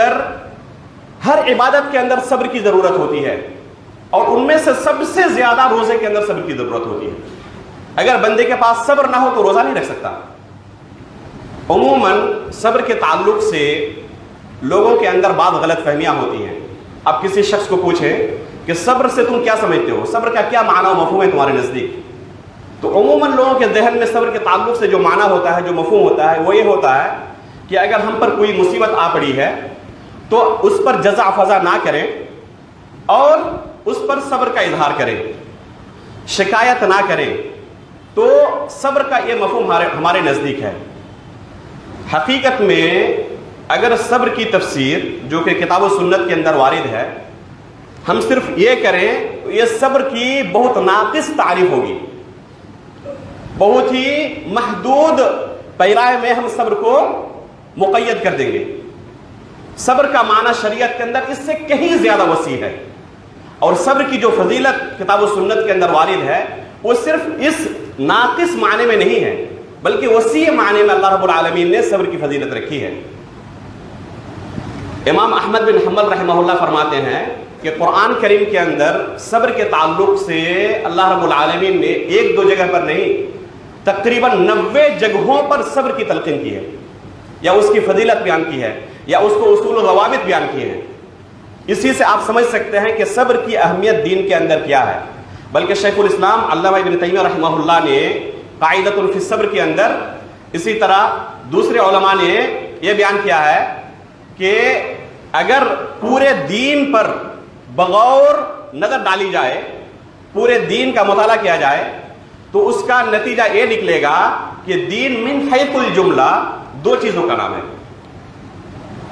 اندر ہر عبادت کے اندر صبر کی ضرورت ہوتی ہے، اور ان میں سے سب سے زیادہ روزے کے اندر صبر کی ضرورت ہوتی ہے۔ اگر بندے کے پاس صبر نہ ہو تو روزہ نہیں رکھ سکتا۔ عموماً صبر کے تعلق سے لوگوں کے اندر بعض غلط فہمیاں ہوتی ہیں۔ اب کسی شخص کو پوچھیں کہ صبر سے تم کیا سمجھتے ہو، صبر کا کیا معنی و مفہوم ہے تمہارے نزدیک، تو عموماً لوگوں کے ذہن میں صبر کے تعلق سے جو معنی ہوتا ہے، جو مفہوم ہوتا ہے، وہ یہ ہوتا ہے کہ اگر ہم پر کوئی مصیبت آ پڑی ہے تو اس پر جزع فضع نہ کریں اور اس پر صبر کا اظہار کریں، شکایت نہ کریں، تو صبر کا یہ مفہوم ہمارے نزدیک ہے۔ حقیقت میں اگر صبر کی تفسیر جو کہ کتاب و سنت کے اندر وارد ہے، ہم صرف یہ کریں تو یہ صبر کی بہت ناقص تعریف ہوگی، بہت ہی محدود پیرائے میں ہم صبر کو مقید کر دیں گے۔ صبر کا معنی شریعت کے اندر اس سے کہیں زیادہ وسیع ہے، اور صبر کی جو فضیلت کتاب و سنت کے اندر وارد ہے وہ صرف اس ناقص معنی میں نہیں ہے، بلکہ وسیع معنی میں اللہ رب العالمین نے صبر کی فضیلت رکھی ہے۔ امام احمد بن حنبل رحمہ اللہ فرماتے ہیں کہ قرآن کریم کے اندر صبر کے تعلق سے اللہ رب العالمین نے ایک دو جگہ پر نہیں، تقریباً 90 جگہوں پر صبر کی تلقین کی ہے، یا اس کی فضیلت بیان کی ہے، یا اس کو اصول و ضوابط بیان کیے ہیں۔ اسی سے آپ سمجھ سکتے ہیں کہ صبر کی اہمیت دین کے اندر کیا ہے۔ بلکہ شیخ الاسلام علامہ ابن تیمیہ رحمہ اللہ نے قاعدۃ فی الصبر کے اندر، اسی طرح دوسرے علماء نے یہ بیان کیا ہے کہ اگر پورے دین پر بغور نظر ڈالی جائے، پورے دین کا مطالعہ کیا جائے، تو اس کا نتیجہ یہ نکلے گا کہ دین من حیث الجملہ دو چیزوں کا نام ہے۔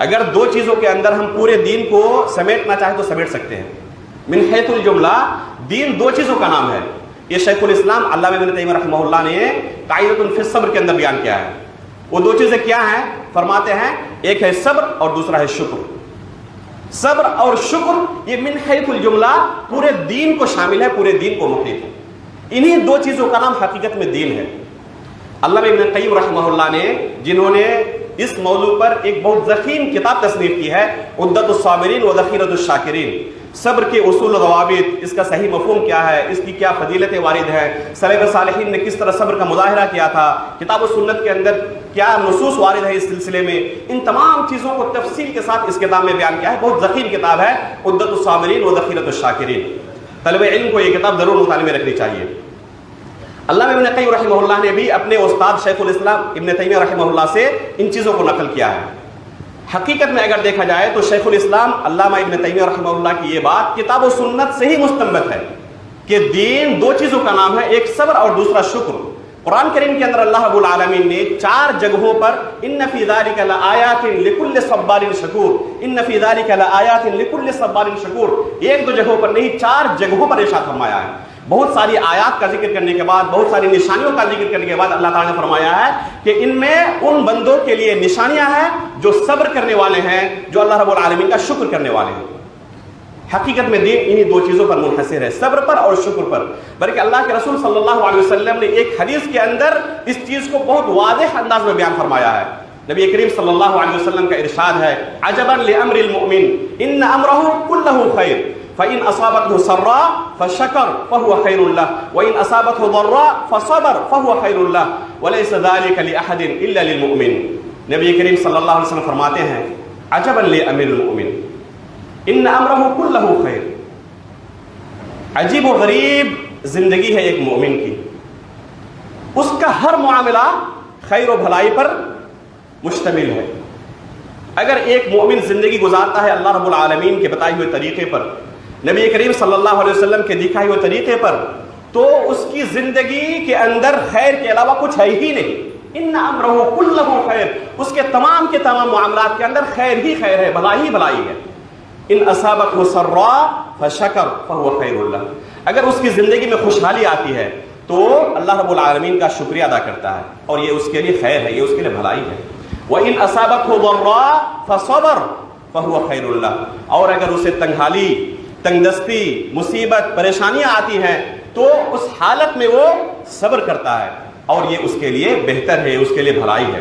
اگر دو چیزوں کے اندر ہم پورے دین کو سمیٹنا چاہیں تو سمیٹ سکتے ہیں۔ من حیث الجملہ دین دو چیزوں کا نام ہے، یہ شیخ الاسلام علامہ ابن تیمیہ رحمہ اللہ نے قاعدۃ فی الصبر کے اندر بیان کیا ہے۔ وہ دو چیزیں کیا ہیں؟ فرماتے ہیں ایک ہے صبر اور دوسرا ہے شکر۔ صبر اور شکر یہ من حیث الجملہ پورے دین کو شامل ہے، پورے دین کو محیط ہے۔ انہی دو چیزوں کا نام حقیقت میں دین ہے۔ علامہ ابن قیم رحمہ اللہ نے، جنہوں نے اس موضوع پر ایک بہت ضخیم کتاب تصنیف کی ہے، عدۃ الصابرین و ذخیرۃ الشاکرین، صبر کے اصول و ضوابط، اس کا صحیح مفہوم کیا ہے، اس کی کیا فضیلتیں وارد ہیں، سلف صالحین نے کس طرح صبر کا مظاہرہ کیا تھا، کتاب و سنت کے اندر کیا نصوص وارد ہے اس سلسلے میں، ان تمام چیزوں کو تفصیل کے ساتھ اس کتاب میں بیان کیا ہے۔ بہت ضخیم کتاب ہے عدۃ الصابرین و ذخیرۃ الشاکرین۔ طالب علم کو یہ کتاب ضرور مطالعے میں رکھنی چاہیے۔ علامہ ابن قیم رحمہ اللہ نے بھی اپنے استاد شیخ الاسلام ابن تیمیہ رحمہ اللہ سے ان چیزوں کو نقل کیا ہے۔ حقیقت میں اگر دیکھا جائے تو شیخ الاسلام علامہ ابن تیمیہ رحمہ اللہ کی یہ بات کتاب و سنت سے ہی مستنبط ہے کہ دین دو چیزوں کا نام ہے، ایک صبر اور دوسرا شکر۔ قرآن کریم کے اندر اللہ رب العالمین نے 4 جگہوں پر ان فی ذلک لآیات لکل صبار شکور، ان فی ذلک لآیات لکل صبار شکور، ایک دو جگہوں پر نہیں 4 جگہوں پر ارشاد فرمایا ہے۔ بہت ساری آیات کا ذکر کرنے کے بعد، بہت ساری نشانیوں کا ذکر کرنے کے بعد اللہ تعالیٰ نے فرمایا ہے کہ ان میں ان بندوں کے لیے نشانیاں ہیں جو صبر کرنے والے ہیں، جو اللہ رب العالمین کا شکر کرنے والے ہیں۔ حقیقت میں دین انہی دو چیزوں پر منحصر ہے، صبر پر اور شکر پر۔ بلکہ اللہ کے رسول صلی اللہ علیہ وسلم نے ایک حدیث کے اندر اس چیز کو بہت واضح انداز میں بیان فرمایا ہے۔ نبی کریم صلی اللہ علیہ وسلم کا ارشاد ہے، عجبا لامر المؤمن ان امرہ کلہ خیر، فإن أصابته سراء فشكر فهو خير له وإن أصابته ضراء فصبر فهو خير له وليس ذلك لأحد إلا للمؤمن۔ نبی کریم صلی اللہ علیہ وسلم فرماتے ہیں، عجبا لأمر المؤمن ان امرہ کلہ خیر، عجیب و غریب زندگی ہے ایک مومن کی، اس کا ہر معاملہ خیر و بھلائی پر مشتمل ہے۔ اگر ایک مومن زندگی گزارتا ہے اللہ رب العالمین کے بتائے ہوئے طریقے پر، نبی کریم صلی اللہ علیہ وسلم کے دکھائے ہوئے طریقے پر، تو اس کی زندگی کے اندر خیر کے علاوہ کچھ ہے ہی نہیں۔ ان امرہ کلہ خیر، اس کے تمام معاملات کے اندر خیر ہی خیر ہے، بھلائی ہی بھلائی ہے۔ ان اصابتہ سراء فشکر فہو خیر لہ، اگر اس کی زندگی میں خوشحالی آتی ہے تو اللہ رب العالمین کا شکریہ ادا کرتا ہے، اور یہ اس کے لیے خیر ہے، یہ اس کے لیے بھلائی ہے۔ وَإِنْ أَصَابَتْهُ ضَرَّاء فَصَبَرَ فَهُوَ خَيْرٌ لَهُ، اور اگر اسے تنگحالی، تنگدستی، مصیبت، پریشانیاں آتی ہیں تو اس حالت میں وہ صبر کرتا ہے، اور یہ اس کے لیے بہتر ہے، اس کے لیے بھلائی ہے۔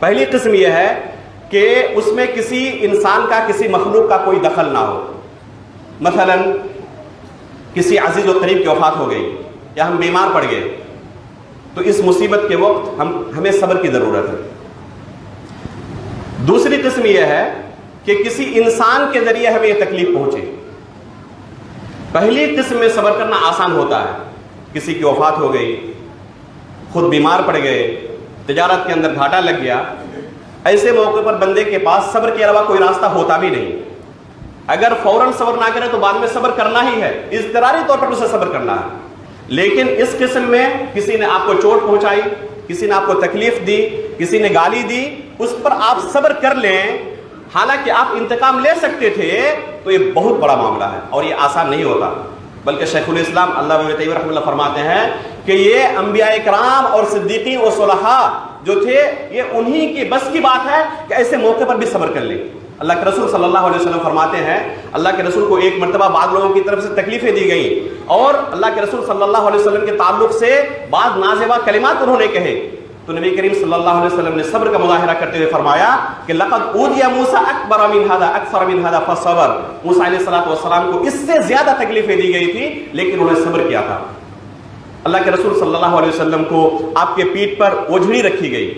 پہلی قسم یہ ہے کہ اس میں کسی انسان کا کسی مخلوق کا کوئی دخل نہ ہو. مثلا کسی عزیز و قریب کی وفات ہو گئی یا ہم بیمار پڑ گئے تو اس مصیبت کے وقت ہمیں صبر کی ضرورت ہے. دوسری قسم یہ ہے کہ کسی انسان کے ذریعے ہمیں یہ تکلیف پہنچے. پہلی قسم میں صبر کرنا آسان ہوتا ہے. کسی کی وفات ہو گئی، خود بیمار پڑ گئے، تجارت کے اندر گھاٹا لگ گیا، ایسے موقع پر بندے کے پاس صبر کے علاوہ کوئی راستہ ہوتا بھی نہیں. اگر فوراً صبر نہ کرے تو بعد میں صبر کرنا ہی ہے، اضطراری طور پر اسے صبر کرنا ہے. لیکن اس قسم میں کسی نے آپ کو چوٹ پہنچائی، کسی نے آپ کو تکلیف دی، کسی نے گالی دی، اس پر آپ صبر کر لیں حالانکہ آپ انتقام لے سکتے تھے، تو یہ بہت بڑا معاملہ ہے اور یہ آسان نہیں ہوتا. بلکہ شیخ الاسلام علامہ ابن تیمیہ رحمہ اللہ فرماتے ہیں کہ یہ انبیاء کرام اور صدیقین و صلحاء جو تھے یہ انہی کی بس کی بات ہے کہ ایسے موقع پر بھی صبر کر لیں. اللہ کے رسول صلی اللہ علیہ وسلم فرماتے ہیں اللہ کے رسول کو ایک مرتبہ بعض لوگوں کی طرف سے تکلیفیں دی گئیں اور اللہ کے رسول صلی اللہ علیہ وسلم کے تعلق سے بعض نازیبا کلمات انہوں نے کہے تو نبی کریم صلی اللہ علیہ وسلم نے صبر کا مظاہرہ کرتے ہوئے فرمایا کہ لقد اوذی موسی اکبر من هذا اکثر من هذا فصبر. موسیٰ علیہ السلام کو اس سے زیادہ تکلیفیں دی گئی تھی لیکن انہوں نے صبر کیا تھا. اللہ کے رسول صلی اللہ علیہ وسلم کو آپ کے پیٹھ پر اوجھڑی رکھی گئی.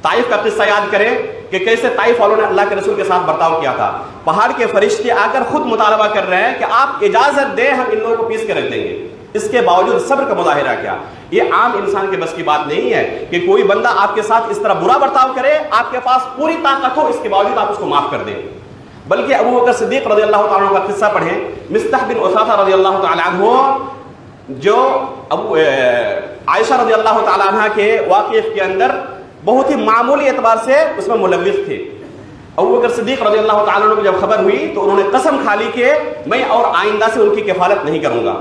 طائف کا قصہ یاد کریں کہ کیسے طائف والوں نے اللہ کے رسول کے ساتھ برتاؤ کیا تھا. پہاڑ کے فرشتے آ کر خود مطالبہ کر رہے ہیں کہ آپ اجازت دیں ہم ان لوگوں کو پیس کے رکھ دیں گے. اس کے باوجود صبر کا مظاہرہ کیا. یہ عام انسان کے بس کی بات نہیں ہے کہ کوئی بندہ آپ کے ساتھ اس طرح برا برتاؤ کرے، آپ کے پاس پوری طاقت ہو، اس کے باوجود آپ اس کو معاف کر دیں. بلکہ ابو بکر صدیق رضی اللہ تعالیٰ عنہ کا قصہ پڑھیں. مصطح بن اثاثہ رضی اللہ تعالیٰ عنہ جو عائشہ رضی اللہ تعالیٰ عنہ کے واقعے کے اندر بہت ہی معمولی اعتبار سے اس میں ملوث تھے. ابو بکر صدیق رضی اللہ تعالیٰ عنہ کو جب خبر ہوئی تو انہوں نے قسم کھا لی کہ میں اور آئندہ سے ان کی کفالت نہیں کروں گا.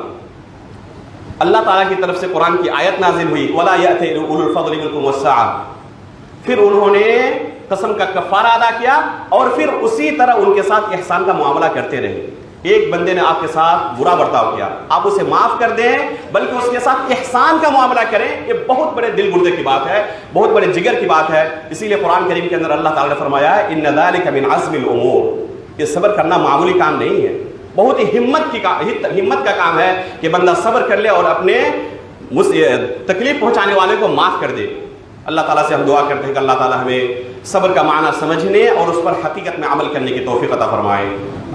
اللہ تعالیٰ کی طرف سے قرآن کی آیت نازل ہوئی وَلَا يَأْتَلِ أُولُو الْفَضْلِ مِنْكُمْ وَالسَّعَةِ. پھر انہوں نے قسم کا کفارہ ادا کیا اور پھر اسی طرح ان کے ساتھ احسان کا معاملہ کرتے رہے. ایک بندے نے آپ کے ساتھ برا برتاؤ کیا، آپ اسے معاف کر دیں بلکہ اس کے ساتھ احسان کا معاملہ کریں. یہ بہت بڑے دل گردے کی بات ہے، بہت بڑے جگر کی بات ہے. اسی لیے قرآن کریم کے اندر اللہ تعالیٰ نے فرمایا ہے إِنَّ ذَلِكَ مِنْ عَزْمِ الْأُمُورِ. یہ صبر کرنا معمولی کام نہیں ہے، بہت ہی ہمت کا کام ہے کہ بندہ صبر کر لے اور اپنے تکلیف پہنچانے والے کو معاف کر دے. اللہ تعالیٰ سے ہم دعا کرتے ہیں کہ اللہ تعالیٰ ہمیں صبر کا معنی سمجھنے اور اس پر حقیقت میں عمل کرنے کی توفیق عطا فرمائے.